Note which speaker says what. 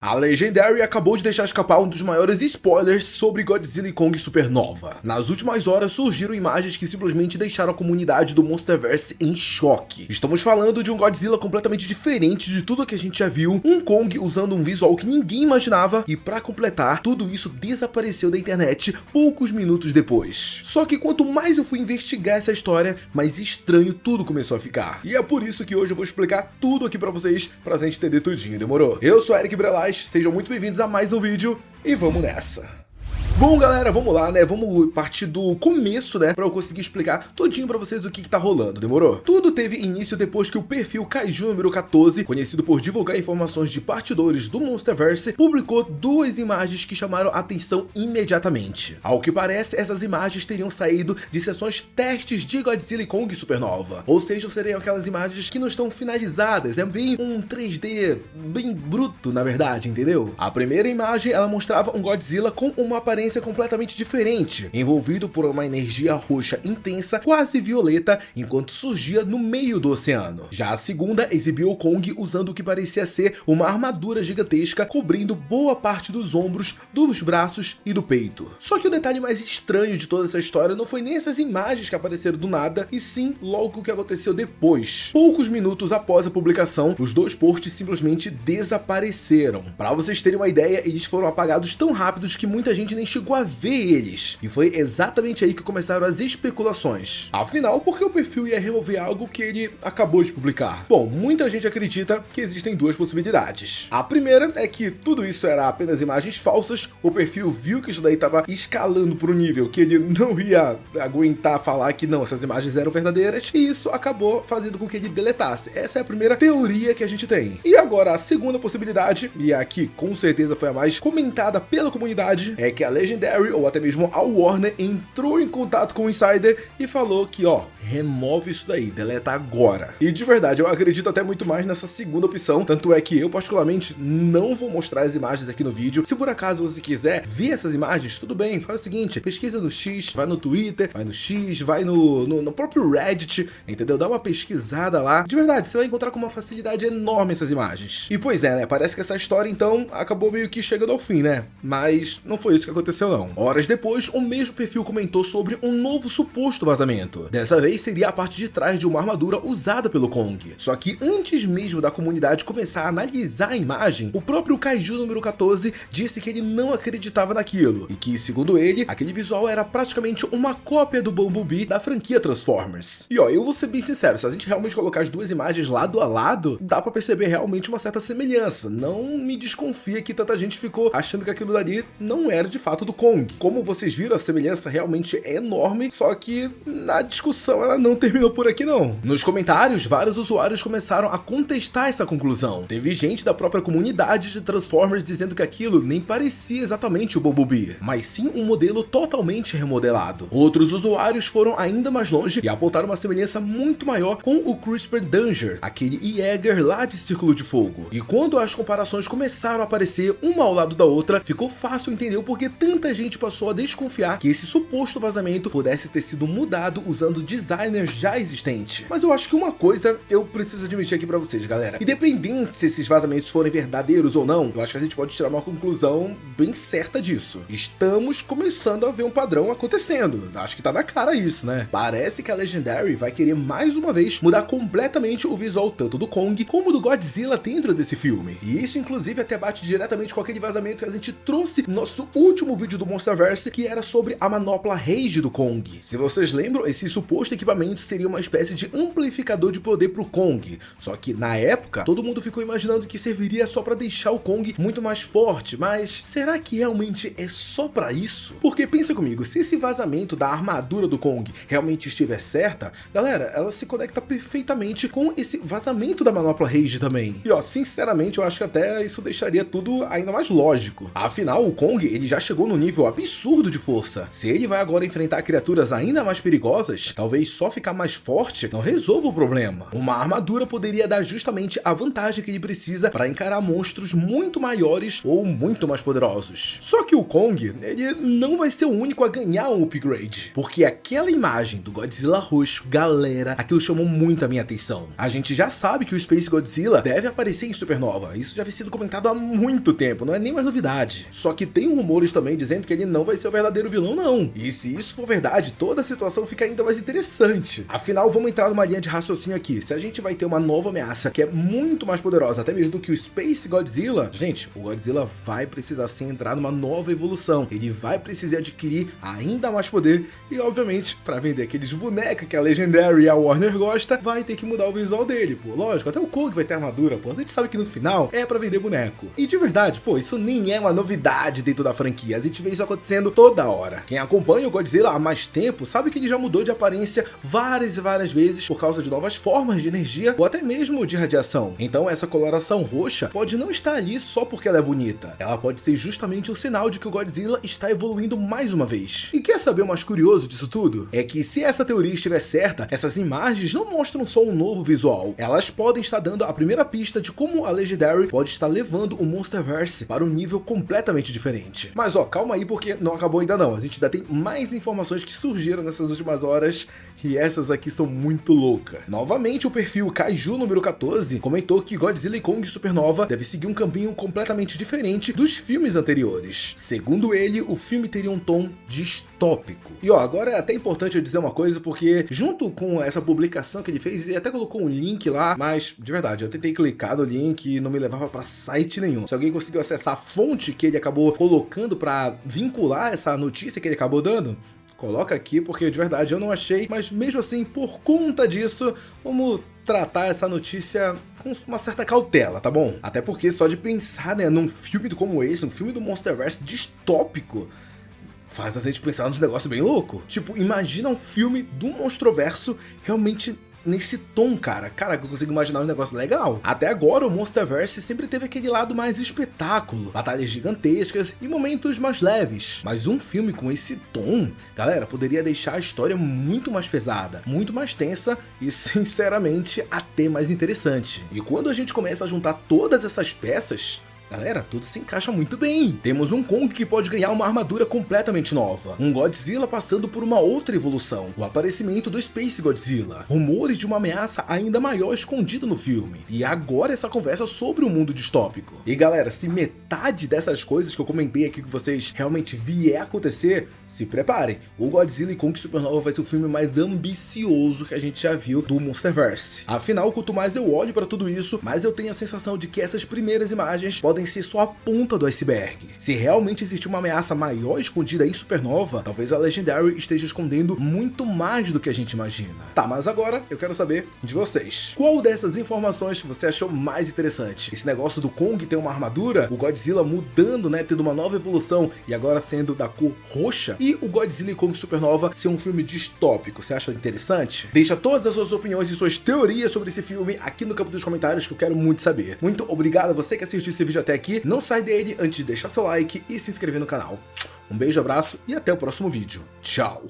Speaker 1: A Legendary acabou de deixar escapar um dos maiores spoilers sobre Godzilla e Kong Supernova. Nas últimas horas surgiram imagens que simplesmente deixaram a comunidade do Monsterverse em choque. Estamos falando de um Godzilla completamente diferente de tudo que a gente já viu, um Kong usando um visual que ninguém imaginava e, pra completar, tudo isso desapareceu da internet poucos minutos depois. Só que quanto mais eu fui investigar essa história, mais estranho tudo começou a ficar. E é por isso que hoje eu vou explicar tudo aqui pra vocês, pra gente entender tudinho, demorou? Eu sou Eric Brelaz, sejam muito bem-vindos a mais um vídeo e vamos nessa! Bom, galera, vamos lá, né? Vamos partir do começo, né? Pra eu conseguir explicar todinho pra vocês o que tá rolando, demorou? Tudo teve início depois que o perfil Kaiju número 14, conhecido por divulgar informações de partidores do Monsterverse, publicou duas imagens que chamaram a atenção imediatamente. Ao que parece, essas imagens teriam saído de sessões testes de Godzilla e Kong Supernova. Ou seja, seriam aquelas imagens que não estão finalizadas, é bem um 3D bem bruto, na verdade, entendeu? A primeira imagem, ela mostrava um Godzilla com uma aparência completamente diferente, envolvido por uma energia roxa intensa, quase violeta, enquanto surgia no meio do oceano. Já a segunda exibiu o Kong usando o que parecia ser uma armadura gigantesca, cobrindo boa parte dos ombros, dos braços e do peito. Só que o detalhe mais estranho de toda essa história não foi nem essas imagens que apareceram do nada, e sim logo o que aconteceu depois. Poucos minutos após a publicação, os dois posts simplesmente desapareceram. Para vocês terem uma ideia, eles foram apagados tão rápidos que muita gente nem chegou a ver eles, e foi exatamente aí que começaram as especulações. Afinal, por que o perfil ia remover algo que ele acabou de publicar? Bom, muita gente acredita que existem duas possibilidades. A primeira é que tudo isso era apenas imagens falsas, o perfil viu que isso daí estava escalando para um nível que ele não ia aguentar falar que não, essas imagens eram verdadeiras, e isso acabou fazendo com que ele deletasse. Essa é a primeira teoria que a gente tem. E agora, a segunda possibilidade, e aqui com certeza foi a mais comentada pela comunidade, é que a Legendary, ou até mesmo a Warner, entrou em contato com o Insider e falou que, ó, remove isso daí, deleta agora. E de verdade, eu acredito até muito mais nessa segunda opção, tanto é que eu particularmente não vou mostrar as imagens aqui no vídeo. Se por acaso você quiser ver essas imagens, tudo bem, faz o seguinte, pesquisa no X, vai no Twitter, vai no X, vai no próprio Reddit, entendeu? Dá uma pesquisada lá. De verdade, você vai encontrar com uma facilidade enorme essas imagens. E pois é, né, parece que essa história então acabou meio que chegando ao fim, né? Mas não foi isso que aconteceu não. Horas depois, o mesmo perfil comentou sobre um novo suposto vazamento. Dessa vez seria a parte de trás de uma armadura usada pelo Kong. Só que antes mesmo da comunidade começar a analisar a imagem, o próprio Kaiju número 14 disse que ele não acreditava naquilo, e que, segundo ele, aquele visual era praticamente uma cópia do Bumblebee da franquia Transformers. E ó, eu vou ser bem sincero, se a gente realmente colocar as duas imagens lado a lado, dá pra perceber realmente uma certa semelhança. Não me desconfia que tanta gente ficou achando que aquilo dali não era de fato do Kong. Como vocês viram, a semelhança realmente é enorme, só que na discussão ela não terminou por aqui não. Nos comentários, vários usuários começaram a contestar essa conclusão. Teve gente da própria comunidade de Transformers dizendo que aquilo nem parecia exatamente o Bumblebee, mas sim um modelo totalmente remodelado. Outros usuários foram ainda mais longe e apontaram uma semelhança muito maior com o Crisper Danger, aquele Jäger lá de Círculo de Fogo. E quando as comparações começaram a aparecer uma ao lado da outra, ficou fácil entender o porquê tanta gente passou a desconfiar que esse suposto vazamento pudesse ter sido mudado usando designers já existentes. Mas eu acho que uma coisa eu preciso admitir aqui pra vocês, galera. Independente se esses vazamentos forem verdadeiros ou não, eu acho que a gente pode tirar uma conclusão bem certa disso. Estamos começando a ver um padrão acontecendo. Acho que tá na cara isso, né? Parece que a Legendary vai querer mais uma vez mudar completamente o visual tanto do Kong como do Godzilla dentro desse filme. E isso inclusive até bate diretamente com aquele vazamento que a gente trouxe no nosso último vídeo do Monsterverse, que era sobre a manopla Rage do Kong. Se vocês lembram, esse suposto equipamento seria uma espécie de amplificador de poder pro Kong, só que na época todo mundo ficou imaginando que serviria só pra deixar o Kong muito mais forte, mas será que realmente é só pra isso? Porque pensa comigo, se esse vazamento da armadura do Kong realmente estiver certa, galera, ela se conecta perfeitamente com esse vazamento da manopla Rage também. E ó, sinceramente eu acho que até isso deixaria tudo ainda mais lógico. Afinal, o Kong, ele já chegou num nível absurdo de força. Se ele vai agora enfrentar criaturas ainda mais perigosas, talvez só ficar mais forte não resolva o problema. Uma armadura poderia dar justamente a vantagem que ele precisa para encarar monstros muito maiores ou muito mais poderosos. Só que o Kong, ele não vai ser o único a ganhar um upgrade, porque aquela imagem do Godzilla roxo, galera, aquilo chamou muito a minha atenção. A gente já sabe que o Space Godzilla deve aparecer em Supernova, isso já havia sido comentado há muito tempo, não é nem mais novidade. Só que tem rumores também dizendo que ele não vai ser o verdadeiro vilão não. E se isso for verdade, toda a situação fica ainda mais interessante. Afinal, vamos entrar numa linha de raciocínio aqui. Se a gente vai ter uma nova ameaça que é muito mais poderosa, até mesmo do que o Space Godzilla, gente, o Godzilla vai precisar sim entrar numa nova evolução. Ele vai precisar adquirir ainda mais poder e, obviamente, para vender aqueles bonecos que a Legendary e a Warner gosta, vai ter que mudar o visual dele, pô. Lógico, até o Kong vai ter armadura, pô. A gente sabe que no final é para vender boneco. E de verdade, pô, isso nem é uma novidade dentro da franquia. A gente vê isso acontecendo toda hora. Quem acompanha o Godzilla há mais tempo sabe que ele já mudou de aparência várias e várias vezes por causa de novas formas de energia ou até mesmo de radiação. Então essa coloração roxa pode não estar ali só porque ela é bonita. Ela pode ser justamente o sinal de que o Godzilla está evoluindo mais uma vez. E quer saber o mais curioso disso tudo? É que se essa teoria estiver certa, essas imagens não mostram só um novo visual. Elas podem estar dando a primeira pista de como a Legendary pode estar levando o Monsterverse para um nível completamente diferente. Mas ó, calma aí porque não acabou ainda não. A gente ainda tem mais informações que surgiram nessas últimas horas e essas aqui são muito loucas. Novamente, o perfil Kaiju número 14 comentou que Godzilla e Kong Supernova deve seguir um caminho completamente diferente dos filmes anteriores. Segundo ele, o filme teria um tom distópico. E ó, agora é até importante eu dizer uma coisa, porque junto com essa publicação que ele fez, ele até colocou um link lá, mas de verdade, eu tentei clicar no link e não me levava para site nenhum. Se alguém conseguiu acessar a fonte que ele acabou colocando para vincular essa notícia que ele acabou dando, coloca aqui, porque de verdade eu não achei, mas mesmo assim, por conta disso, vamos tratar essa notícia com uma certa cautela, tá bom? Até porque só de pensar, né, num filme como esse, um filme do Monsterverse distópico, faz a gente pensar nos negócios bem louco. Tipo, imagina um filme do Monstroverso realmente nesse tom, cara. Caraca, eu consigo imaginar um negócio legal. Até agora, o Monsterverse sempre teve aquele lado mais espetáculo, batalhas gigantescas e momentos mais leves. Mas um filme com esse tom, galera, poderia deixar a história muito mais pesada, muito mais tensa e, sinceramente, até mais interessante. E quando a gente começa a juntar todas essas peças, galera, tudo se encaixa muito bem. Temos um Kong que pode ganhar uma armadura completamente nova, um Godzilla passando por uma outra evolução, o aparecimento do Space Godzilla, rumores de uma ameaça ainda maior escondida no filme, e agora essa conversa sobre o mundo distópico. E galera, se metade dessas coisas que eu comentei aqui com vocês realmente vier a acontecer, se preparem, o Godzilla e Kong Supernova vai ser o filme mais ambicioso que a gente já viu do Monsterverse. Afinal, quanto mais eu olho para tudo isso, mais eu tenho a sensação de que essas primeiras imagens podem ser só a ponta do iceberg. Se realmente existe uma ameaça maior escondida em Supernova, talvez a Legendary esteja escondendo muito mais do que a gente imagina. Tá, mas agora eu quero saber de vocês. Qual dessas informações você achou mais interessante? Esse negócio do Kong ter uma armadura, o Godzilla mudando, né, tendo uma nova evolução e agora sendo da cor roxa, e o Godzilla e Kong Supernova ser um filme distópico, você acha interessante? Deixa todas as suas opiniões e suas teorias sobre esse filme aqui no campo dos comentários que eu quero muito saber. Muito obrigado a você que assistiu esse vídeo até aqui, não sai dele antes de deixar seu like e se inscrever no canal. Um beijo, abraço e até o próximo vídeo. Tchau!